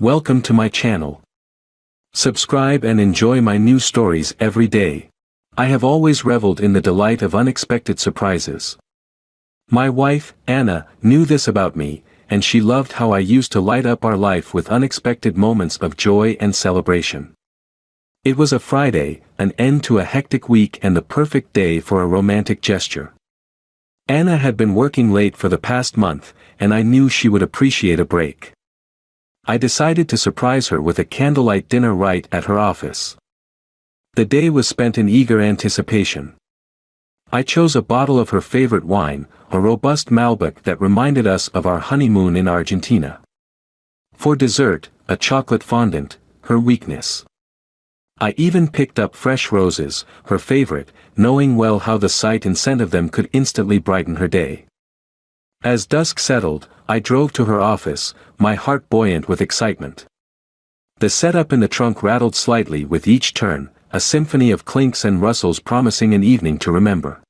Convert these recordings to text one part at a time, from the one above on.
Welcome to my channel. Subscribe and enjoy my new stories every day. I have always reveled in the delight of unexpected surprises. My wife, Anna, knew this about me, and she loved how I used to light up our life with unexpected moments of joy and celebration. It was a Friday, an end to a hectic week and the perfect day for a romantic gesture. Anna had been working late for the past month, and I knew she would appreciate a break. I decided to surprise her with a candlelight dinner right at her office. The day was spent in eager anticipation. I chose a bottle of her favorite wine, a robust Malbec that reminded us of our honeymoon in Argentina. For dessert, a chocolate fondant, her weakness. I even picked up fresh roses, her favorite, knowing well how the sight and scent of them could instantly brighten her day. As dusk settled, I drove to her office, my heart buoyant with excitement. The setup in the trunk rattled slightly with each turn, a symphony of clinks and rustles promising an evening to remember.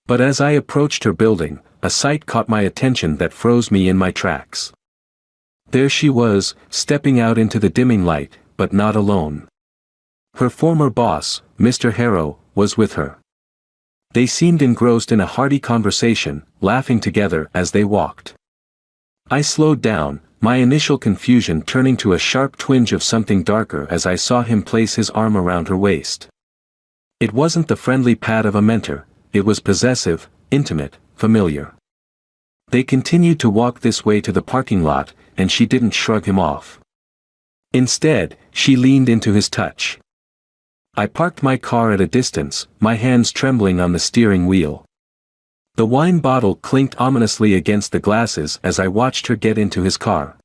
But as I approached her building, a sight caught my attention that froze me in my tracks. There she was, stepping out into the dimming light, but not alone. Her former boss, Mr. Harrow, was with her. They seemed engrossed in a hearty conversation, laughing together as they walked. I slowed down, my initial confusion turning to a sharp twinge of something darker as I saw him place his arm around her waist. It wasn't the friendly pat of a mentor, it was possessive, intimate, familiar. They continued to walk this way to the parking lot, and she didn't shrug him off. Instead, she leaned into his touch. I parked my car at a distance, my hands trembling on the steering wheel. The wine bottle clinked ominously against the glasses as I watched her get into his car.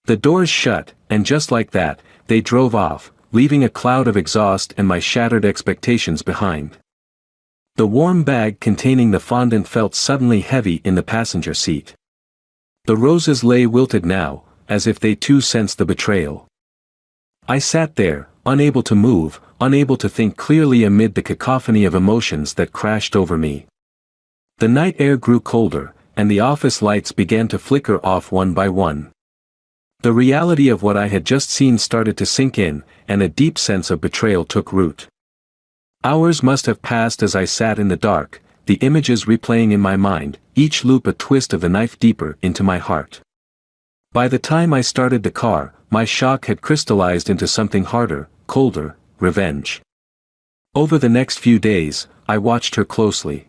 The doors shut, and just like that, they drove off, leaving a cloud of exhaust and my shattered expectations behind. The warm bag containing the fondant felt suddenly heavy in the passenger seat. The roses lay wilted now, as if they too sensed the betrayal. I sat there, unable to move, unable to think clearly amid the cacophony of emotions that crashed over me. The night air grew colder, and the office lights began to flicker off one by one. The reality of what I had just seen started to sink in, and a deep sense of betrayal took root. Hours must have passed as I sat in the dark, the images replaying in my mind, each loop a twist of the knife deeper into my heart. By the time I started the car, my shock had crystallized into something harder, colder: revenge. Over the next few days, I watched her closely.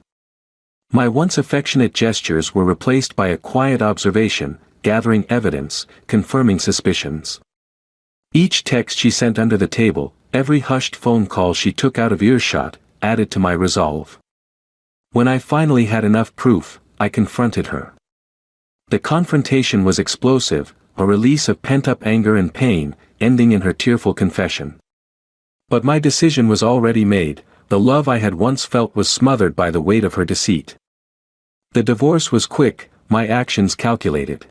My once affectionate gestures were replaced by a quiet observation, gathering evidence, confirming suspicions. Each text she sent under the table, every hushed phone call she took out of earshot, added to my resolve. When I finally had enough proof, I confronted her. The confrontation was explosive, a release of pent-up anger and pain, ending in her tearful confession. But my decision was already made, the love I had once felt was smothered by the weight of her deceit. The divorce was quick, my actions calculated.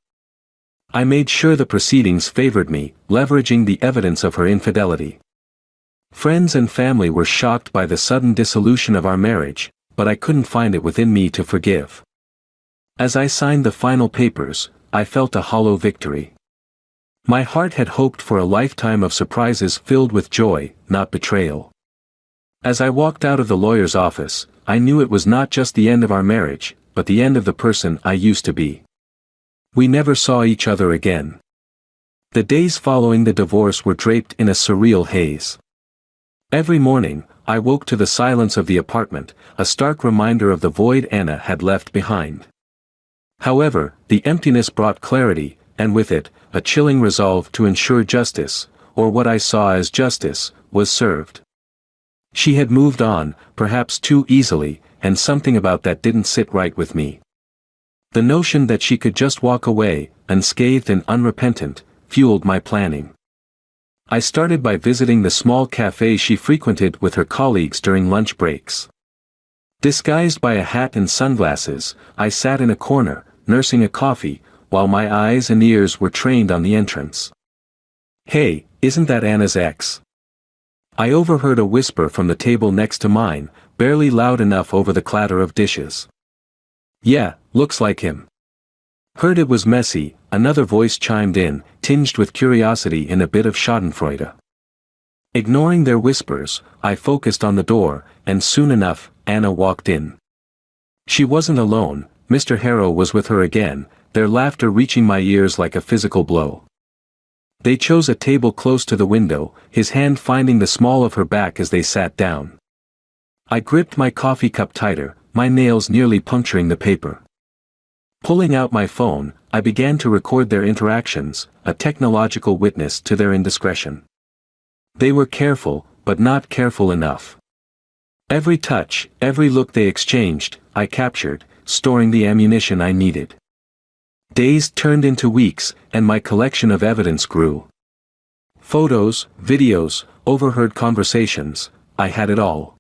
I made sure the proceedings favored me, leveraging the evidence of her infidelity. Friends and family were shocked by the sudden dissolution of our marriage, but I couldn't find it within me to forgive. As I signed the final papers, I felt a hollow victory. My heart had hoped for a lifetime of surprises filled with joy, not betrayal. As I walked out of the lawyer's office, I knew it was not just the end of our marriage, but the end of the person I used to be. We never saw each other again. The days following the divorce were draped in a surreal haze. Every morning, I woke to the silence of the apartment, a stark reminder of the void Anna had left behind. However, the emptiness brought clarity, and with it, a chilling resolve to ensure justice, or what I saw as justice, was served. She had moved on, perhaps too easily, and something about that didn't sit right with me. The notion that she could just walk away, unscathed and unrepentant, fueled my planning. I started by visiting the small cafe she frequented with her colleagues during lunch breaks. Disguised by a hat and sunglasses, I sat in a corner, nursing a coffee, while my eyes and ears were trained on the entrance. "Hey, isn't that Anna's ex?" I overheard a whisper from the table next to mine, barely loud enough over the clatter of dishes. "Yeah, looks like him." Heard it was messy, another voice chimed in, tinged with curiosity and a bit of schadenfreude. Ignoring their whispers, I focused on the door, and soon enough, Anna walked in. She wasn't alone, Mr. Harrow was with her again, their laughter reaching my ears like a physical blow. They chose a table close to the window, his hand finding the small of her back as they sat down. I gripped my coffee cup tighter, my nails nearly puncturing the paper. Pulling out my phone, I began to record their interactions, a technological witness to their indiscretion. They were careful, but not careful enough. Every touch, every look they exchanged, I captured, storing the ammunition I needed. Days turned into weeks, and my collection of evidence grew. Photos, videos, overheard conversations, I had it all.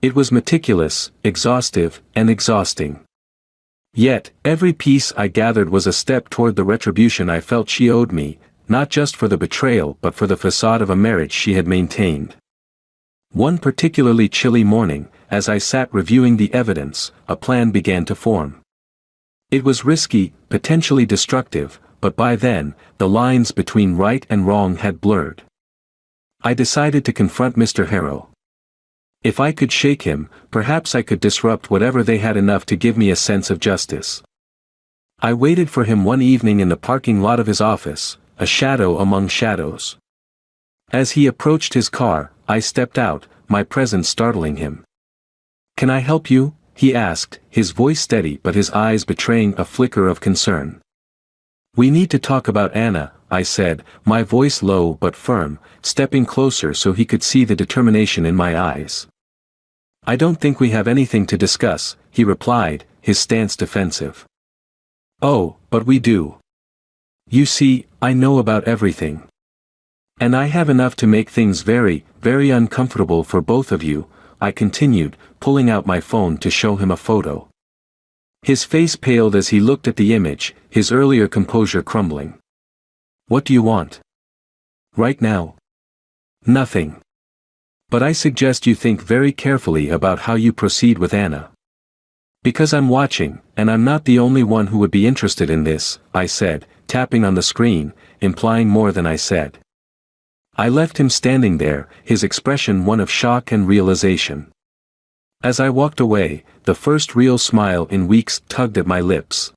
It was meticulous, exhaustive, and exhausting. Yet, every piece I gathered was a step toward the retribution I felt she owed me, not just for the betrayal but for the facade of a marriage she had maintained. One particularly chilly morning, as I sat reviewing the evidence, a plan began to form. It was risky, potentially destructive, but by then, the lines between right and wrong had blurred. I decided to confront Mr. Harrow. If I could shake him, perhaps I could disrupt whatever they had enough to give me a sense of justice. I waited for him one evening in the parking lot of his office, a shadow among shadows. As he approached his car, I stepped out, my presence startling him. "Can I help you?" he asked, his voice steady but his eyes betraying a flicker of concern. "We need to talk about Anna," I said, my voice low but firm, stepping closer so he could see the determination in my eyes. "I don't think we have anything to discuss," he replied, his stance defensive. "Oh, but we do. You see, I know about everything. And I have enough to make things very, very uncomfortable for both of you," I continued, pulling out my phone to show him a photo. His face paled as he looked at the image, his earlier composure crumbling. "What do you want?" "Right now?" "Nothing. But I suggest you think very carefully about how you proceed with Anna. Because I'm watching, and I'm not the only one who would be interested in this," I said, tapping on the screen, implying more than I said. I left him standing there, his expression one of shock and realization. As I walked away, the first real smile in weeks tugged at my lips.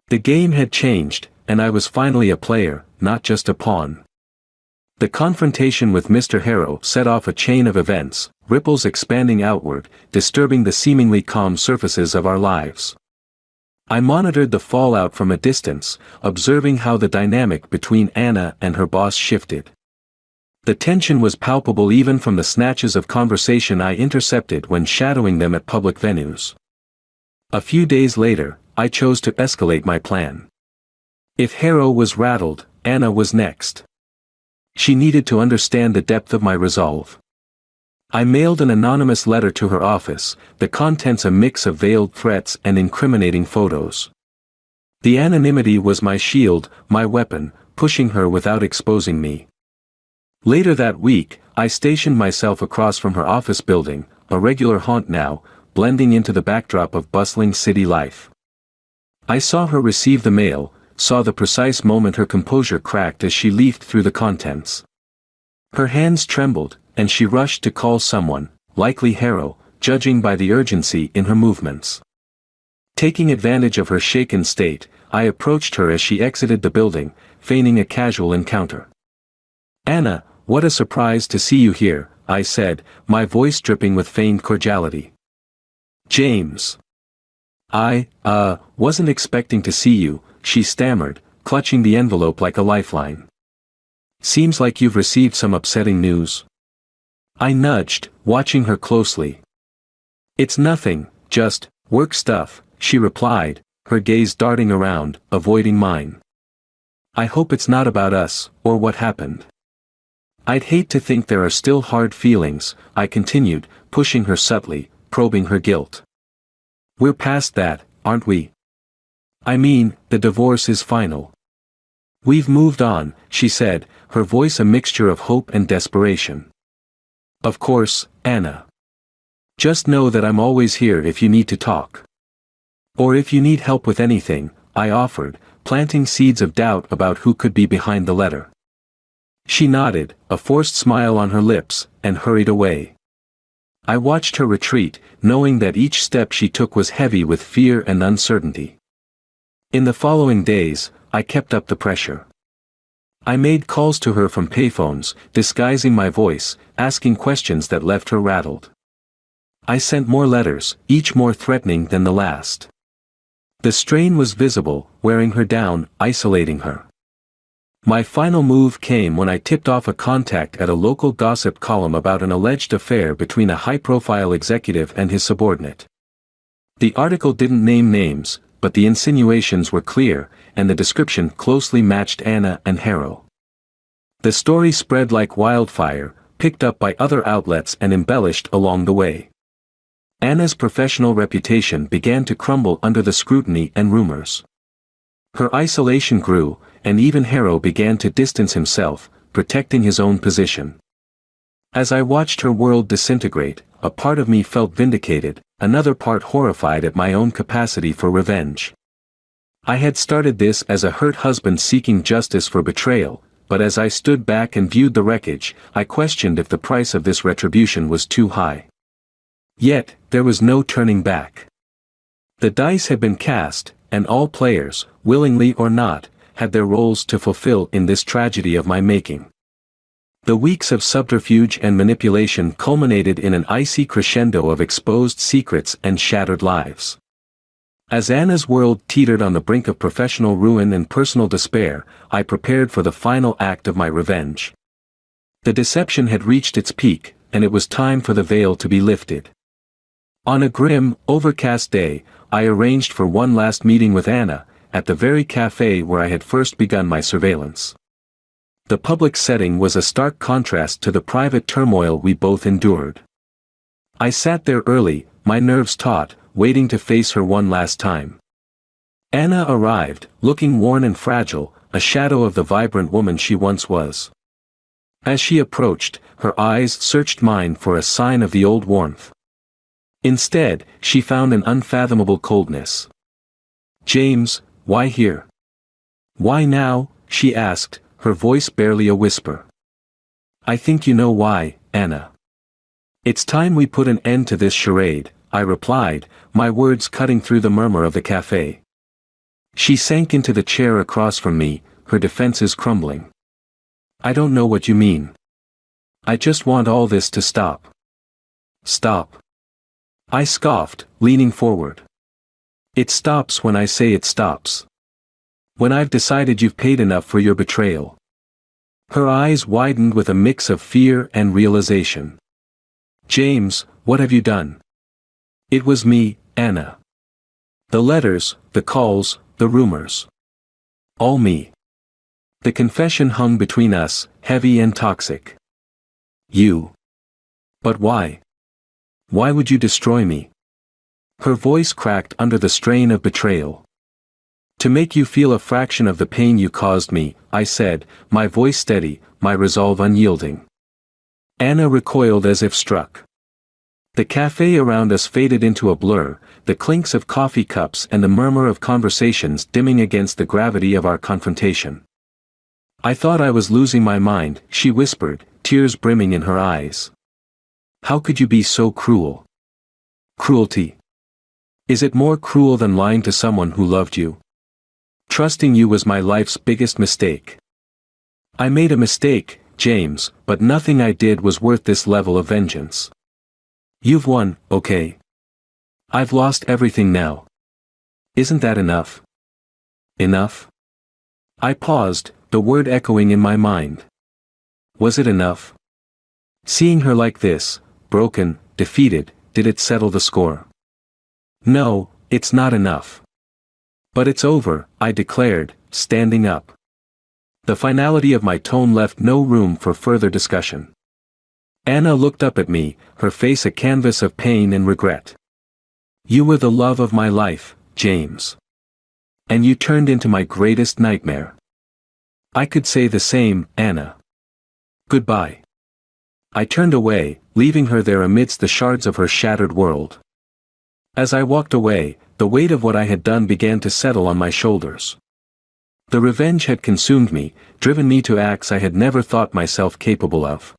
The game had changed, and I was finally a player, not just a pawn. The confrontation with Mr. Harrow set off a chain of events, ripples expanding outward, disturbing the seemingly calm surfaces of our lives. I monitored the fallout from a distance, observing how the dynamic between Anna and her boss shifted. The tension was palpable even from the snatches of conversation I intercepted when shadowing them at public venues. A few days later, I chose to escalate my plan. If Harrow was rattled, Anna was next. She needed to understand the depth of my resolve. I mailed an anonymous letter to her office, the contents a mix of veiled threats and incriminating photos. The anonymity was my shield, my weapon, pushing her without exposing me. Later that week, I stationed myself across from her office building, a regular haunt now, blending into the backdrop of bustling city life. I saw her receive the mail, saw the precise moment her composure cracked as she leafed through the contents. Her hands trembled, and she rushed to call someone, likely Harrow, judging by the urgency in her movements. Taking advantage of her shaken state, I approached her as she exited the building, feigning a casual encounter. "Anna, what a surprise to see you here," I said, my voice dripping with feigned cordiality. "James. I wasn't expecting to see you," she stammered, clutching the envelope like a lifeline. "Seems like you've received some upsetting news." I nudged, watching her closely. "It's nothing, just work stuff," she replied, her gaze darting around, avoiding mine. "I hope it's not about us, or what happened." "I'd hate to think there are still hard feelings," I continued, pushing her subtly, probing her guilt. "We're past that, aren't we? I mean, the divorce is final." "We've moved on," she said, her voice a mixture of hope and desperation. "Of course, Anna. Just know that I'm always here if you need to talk. Or if you need help with anything," I offered, planting seeds of doubt about who could be behind the letter. She nodded, a forced smile on her lips, and hurried away. I watched her retreat, knowing that each step she took was heavy with fear and uncertainty. In the following days, I kept up the pressure. I made calls to her from payphones, disguising my voice, asking questions that left her rattled. I sent more letters, each more threatening than the last. The strain was visible, wearing her down, isolating her. My final move came when I tipped off a contact at a local gossip column about an alleged affair between a high-profile executive and his subordinate. The article didn't name names, but the insinuations were clear, and the description closely matched Anna and Harrow. The story spread like wildfire, picked up by other outlets and embellished along the way. Anna's professional reputation began to crumble under the scrutiny and rumors. Her isolation grew, and even Harrow began to distance himself, protecting his own position. As I watched her world disintegrate, a part of me felt vindicated, another part horrified at my own capacity for revenge. I had started this as a hurt husband seeking justice for betrayal, but as I stood back and viewed the wreckage, I questioned if the price of this retribution was too high. Yet, there was no turning back. The dice had been cast, and all players, willingly or not, had their roles to fulfill in this tragedy of my making. The weeks of subterfuge and manipulation culminated in an icy crescendo of exposed secrets and shattered lives. As Anna's world teetered on the brink of professional ruin and personal despair, I prepared for the final act of my revenge. The deception had reached its peak, and it was time for the veil to be lifted. On a grim, overcast day, I arranged for one last meeting with Anna, at the very cafe where I had first begun my surveillance. The public setting was a stark contrast to the private turmoil we both endured. I sat there early, my nerves taut, waiting to face her one last time. Anna arrived, looking worn and fragile, a shadow of the vibrant woman she once was. As she approached, her eyes searched mine for a sign of the old warmth. Instead, she found an unfathomable coldness. "James, why here? Why now?" she asked, her voice barely a whisper. "I think you know why, Anna. It's time we put an end to this charade," I replied, my words cutting through the murmur of the cafe. She sank into the chair across from me, her defenses crumbling. "I don't know what you mean. I just want all this to stop." "Stop?" I scoffed, leaning forward. "It stops when I say it stops. When I've decided you've paid enough for your betrayal." Her eyes widened with a mix of fear and realization. "James, what have you done?" "It was me, Anna. The letters, the calls, the rumors. All me. The confession hung between us, heavy and toxic. You. But why? Why would you destroy me?" Her voice cracked under the strain of betrayal. "To make you feel a fraction of the pain you caused me," I said, my voice steady, my resolve unyielding. Anna recoiled as if struck. The cafe around us faded into a blur, the clinks of coffee cups and the murmur of conversations dimming against the gravity of our confrontation. "I thought I was losing my mind," she whispered, tears brimming in her eyes. "How could you be so cruel?" "Cruelty? Is it more cruel than lying to someone who loved you? Trusting you was my life's biggest mistake. I made a mistake, James, but nothing I did was worth this level of vengeance. You've won, okay? I've lost everything now. Isn't that enough? Enough?" I paused, the word echoing in my mind. Was it enough? Seeing her like this, broken, defeated, did it settle the score? "No, it's not enough. But it's over," I declared, standing up. The finality of my tone left no room for further discussion. Anna looked up at me, her face a canvas of pain and regret. "You were the love of my life, James. And you turned into my greatest nightmare. I could say the same, Anna. Goodbye." I turned away, leaving her there amidst the shards of her shattered world. As I walked away, the weight of what I had done began to settle on my shoulders. The revenge had consumed me, driven me to acts I had never thought myself capable of.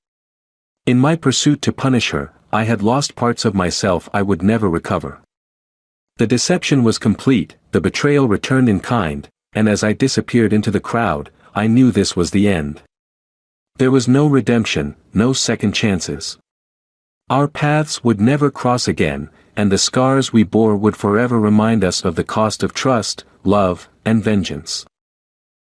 In my pursuit to punish her, I had lost parts of myself I would never recover. The deception was complete, the betrayal returned in kind, and as I disappeared into the crowd, I knew this was the end. There was no redemption, no second chances. Our paths would never cross again, and the scars we bore would forever remind us of the cost of trust, love, and vengeance.